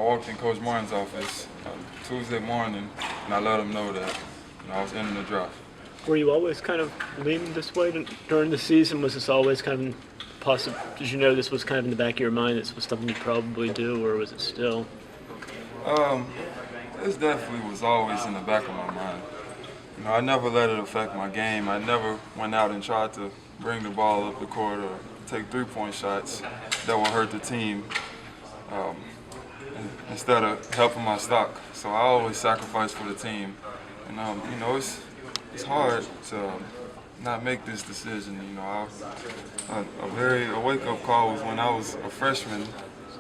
walked in Coach Martin's office Tuesday morning, and I let him know that I was entering the draft. Were you always kind of leaning this way during the season? Was this always kind of possible? Did you know this was kind of in the back of your mind? This was something you'd probably do, or was it still? This definitely was always in the back of my mind. I never let it affect my game. I never went out and tried to bring the ball up the court or take three-point shots that would hurt the team instead of helping my stock. So I always sacrifice for the team. And it's hard to not make this decision. A wake-up call was when I was a freshman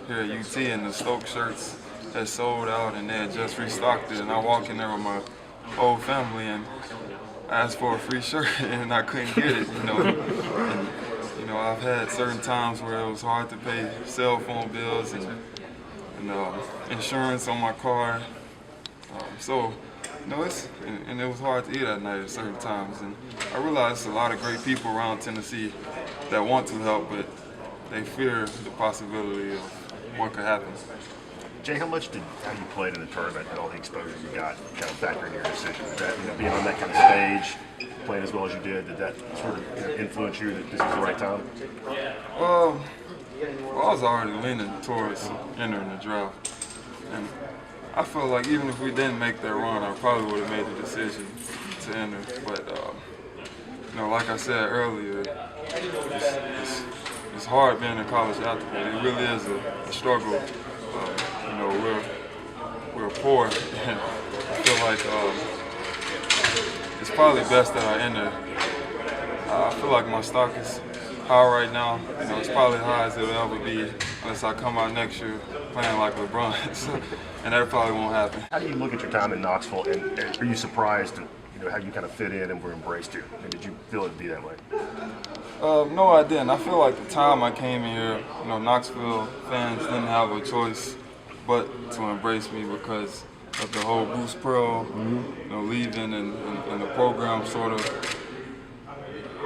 here at UT, and the Stokes shirts had sold out and they had just restocked it, and I walked in there with my whole family and asked for a free shirt and I couldn't get it. And, I've had certain times where it was hard to pay cell phone bills and insurance on my car. And it was hard to eat at night at certain times. And I realized there's a lot of great people around Tennessee that want to help, but they fear the possibility of what could happen. Jay, how you played in the tournament and all the exposure you got kind of factor into your decision? Did that, being on that kind of stage, playing as well as you did that sort of influence you that this was the right time? Well, I was already leaning towards entering the draft. And I feel like even if we didn't make that run, I probably would have made the decision to enter. But, like I said earlier, it's hard being a college athlete. It really is a struggle. We're poor, and I feel like it's probably best that I enter. I feel like my stock is high right now. It's probably high as it'll ever be unless I come out next year playing like LeBron, and that probably won't happen. How do you look at your time in Knoxville, and are you surprised at how you kind of fit in and were embraced here? And did you feel it to be that way? No, I didn't. I feel like the time I came in here, Knoxville fans didn't have a choice but to embrace me because of the whole Bruce Pearl, leaving and the program sort of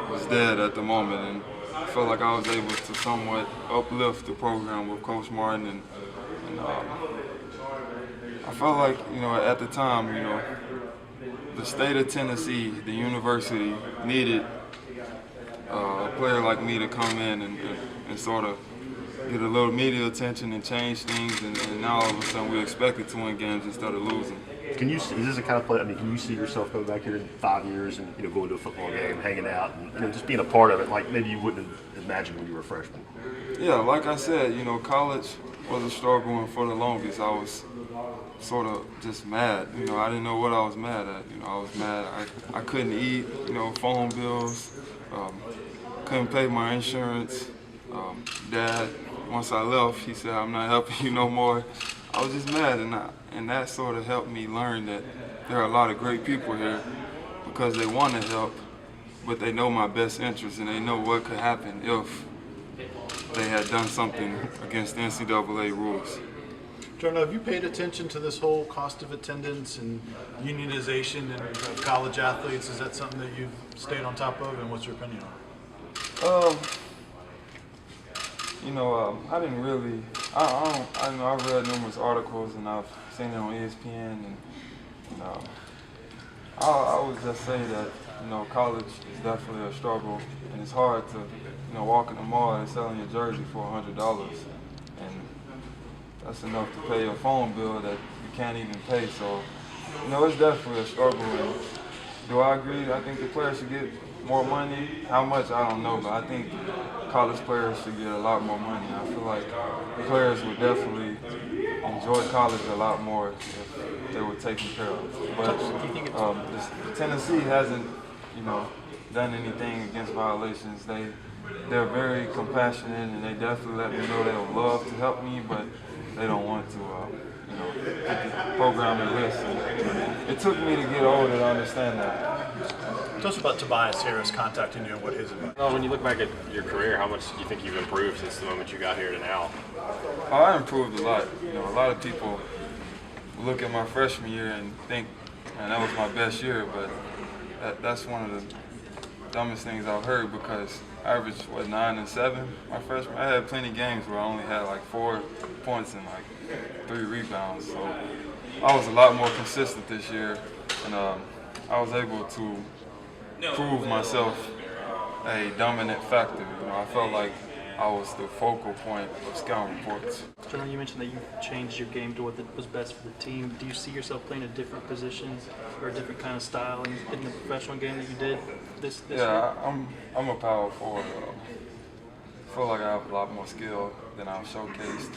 was dead at the moment. And I felt like I was able to somewhat uplift the program with Coach Martin. And I felt like, at the time, the state of Tennessee, the university, needed a player like me to come in and sort of get a little media attention and change things, and now all of a sudden we're expected to win games instead of losing. Is this a kind of play? Can you see yourself going back here in 5 years and going to a football game, hanging out, and just being a part of it, like maybe you wouldn't have imagined when you were a freshman? Yeah, like I said, college was a struggle, and for the longest I was sort of just mad. I didn't know what I was mad at. I was mad. I couldn't eat. Phone bills. Couldn't pay my insurance. Dad, once I left, he said, "I'm not helping you no more." I was just mad, and that sort of helped me learn that there are a lot of great people here because they want to help, but they know my best interest and they know what could happen if they had done something against the NCAA rules. Jarnell, have you paid attention to this whole cost of attendance and unionization of college athletes? Is that something that you've stayed on top of, and what's your opinion on it? I didn't really. I've read numerous articles and I've seen it on ESPN, and I would just say that college is definitely a struggle, and it's hard to walk in the mall and selling your jersey for $100, and that's enough to pay a phone bill that you can't even pay. So it's definitely a struggle. And do I agree? I think the players should get more money. How much, I don't know, but I think college players should get a lot more money. I feel like players would definitely enjoy college a lot more if they were taken care of. But Tennessee hasn't, done anything against violations. They're very compassionate, and they definitely let me know they would love to help me, but they don't want to, put the program at risk. And it took me to get older to understand that. Tell us about Tobias Harris contacting you and what his advice. When you look back at your career, how much do you think you've improved since the moment you got here to now? I improved a lot. A lot of people look at my freshman year and think, man, that was my best year, but that's one of dumbest things I've heard because I averaged, 9 and 7 my freshman. I had plenty of games where I only had like 4 points and like 3 rebounds. So I was a lot more consistent this year, and I was able to prove myself a dominant factor. I felt like I was the focal point of scouting reports. Jarnell, you mentioned that you changed your game to what was best for the team. Do you see yourself playing a different position or a different kind of style in the professional game that you did this year? Yeah, I'm a power forward. I feel like I have a lot more skill than I've showcased.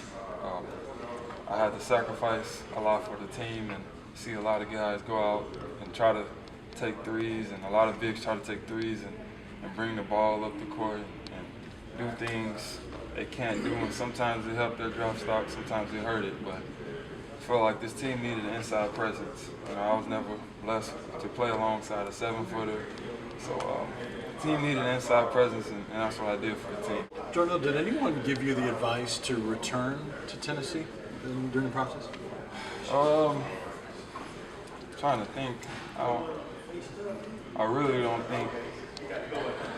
I had to sacrifice a lot for the team, and see a lot of guys go out and try to take threes, and a lot of bigs try to take threes and bring the ball up the court and do things they can't do, and sometimes it helped their draft stock, sometimes it hurt it, but I felt like this team needed an inside presence. I was never blessed to play alongside a 7-footer, so the team needed an inside presence, and that's what I did for the team. Jarnell, did anyone give you the advice to return to Tennessee during the process? Trying to think. I really don't think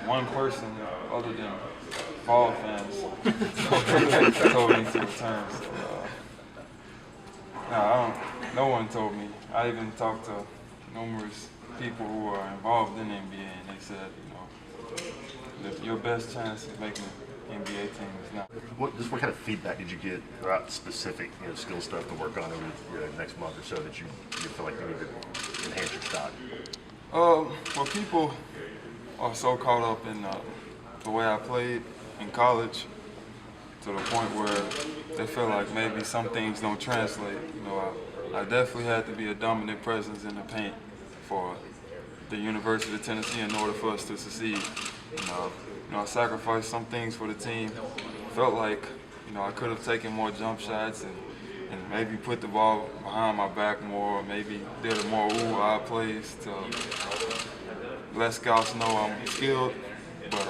one person other than ball fans told me to return. So, no one told me. I even talked to numerous people who are involved in the NBA, and they said, your best chance of making the NBA team is now. What kind of feedback did you get about specific skill stuff to work on over the next month or so that you feel like you need to enhance your stock? Well, people are so caught up in the way I played in college to the point where they feel like maybe some things don't translate. I definitely had to be a dominant presence in the paint for the University of Tennessee in order for us to succeed. I sacrificed some things for the team. Felt like I could have taken more jump shots and maybe put the ball behind my back more, or maybe did a more ooh-ah plays to let scouts know I'm skilled. But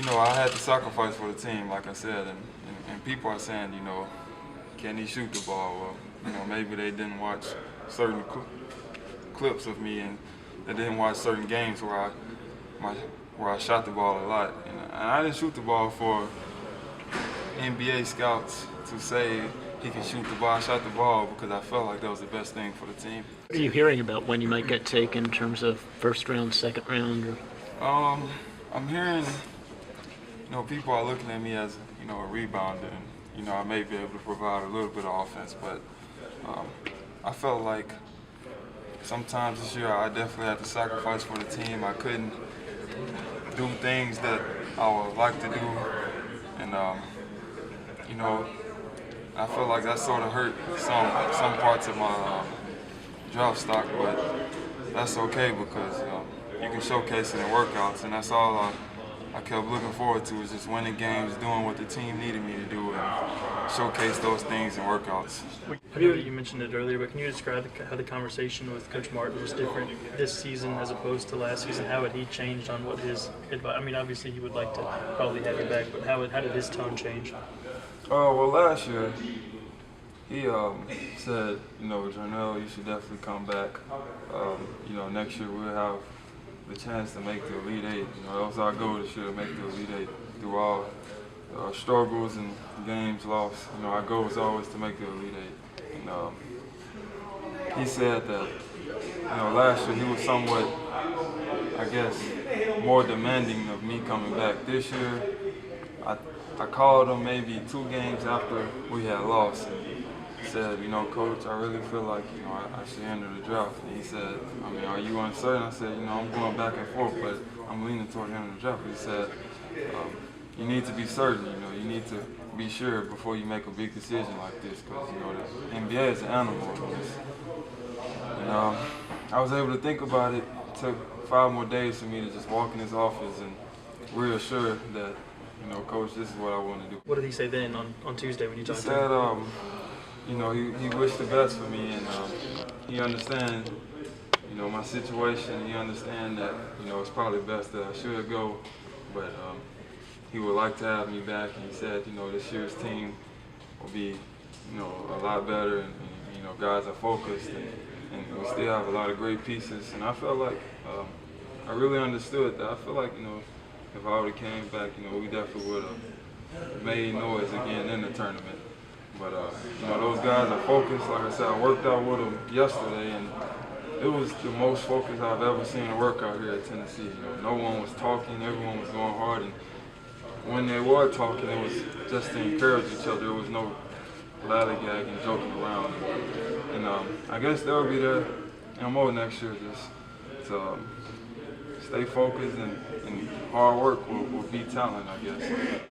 I had to sacrifice for the team, like I said, and people are saying, can he shoot the ball? Well, maybe they didn't watch certain clips of me, and they didn't watch certain games where I shot the ball a lot. And I didn't shoot the ball for NBA scouts to say he can shoot the ball. I shot the ball because I felt like that was the best thing for the team. What are you hearing about when you might get taken in terms of first round, second round? Or? I'm hearing, people are looking at me as, a rebounder, and, I may be able to provide a little bit of offense, but I felt like sometimes this year I definitely had to sacrifice for the team. I couldn't do things that I would like to do, and, I feel like that sort of hurt some parts of my draft stock, but that's okay because you can showcase it in workouts, and that's all I kept looking forward to, is just winning games, doing what the team needed me to do, and showcase those things in workouts. You mentioned it earlier, but can you describe how the conversation with Coach Martin was different this season as opposed to last season? How had he changed on what his advice? I mean, obviously he would like to probably have you back, but how did his tone change? Well, last year he said, Jarnell, you should definitely come back. Next year we'll have the chance to make the Elite Eight. That was our goal this year, to make the Elite Eight through all struggles and games lost. Our goal was always to make the Elite Eight. And he said that, last year he was somewhat, I guess, more demanding of me coming back. This year, I called him maybe 2 games after we had lost. And said, Coach, I really feel like, I should enter the draft. And he said, are you uncertain? I said, I'm going back and forth, but I'm leaning toward entering the draft. He said, you need to be certain, you need to be sure before you make a big decision like this, because, the NBA is an animal. And I was able to think about it. It took 5 more days for me to just walk in his office and reassure that, Coach, this is what I want to do. What did he say then on Tuesday when you talked to him? He said, he wished the best for me, and he understands, my situation. He understands that, it's probably best that I should go, but he would like to have me back. And he said, this year's team will be, a lot better, and guys are focused, and we still have a lot of great pieces. And I felt like I really understood that. I feel like, you know, if I would have came back, you know, we definitely would have made noise again in the tournament. But, you know, those guys are focused. Like I said, I worked out with them yesterday, and it was the most focused I've ever seen a workout here at Tennessee. You know, no one was talking, everyone was going hard, and when they were talking, it was just to encourage each other. There was no lollygagging, joking around. And I guess they'll be there more next year, just to stay focused, and hard work will beat talent, I guess.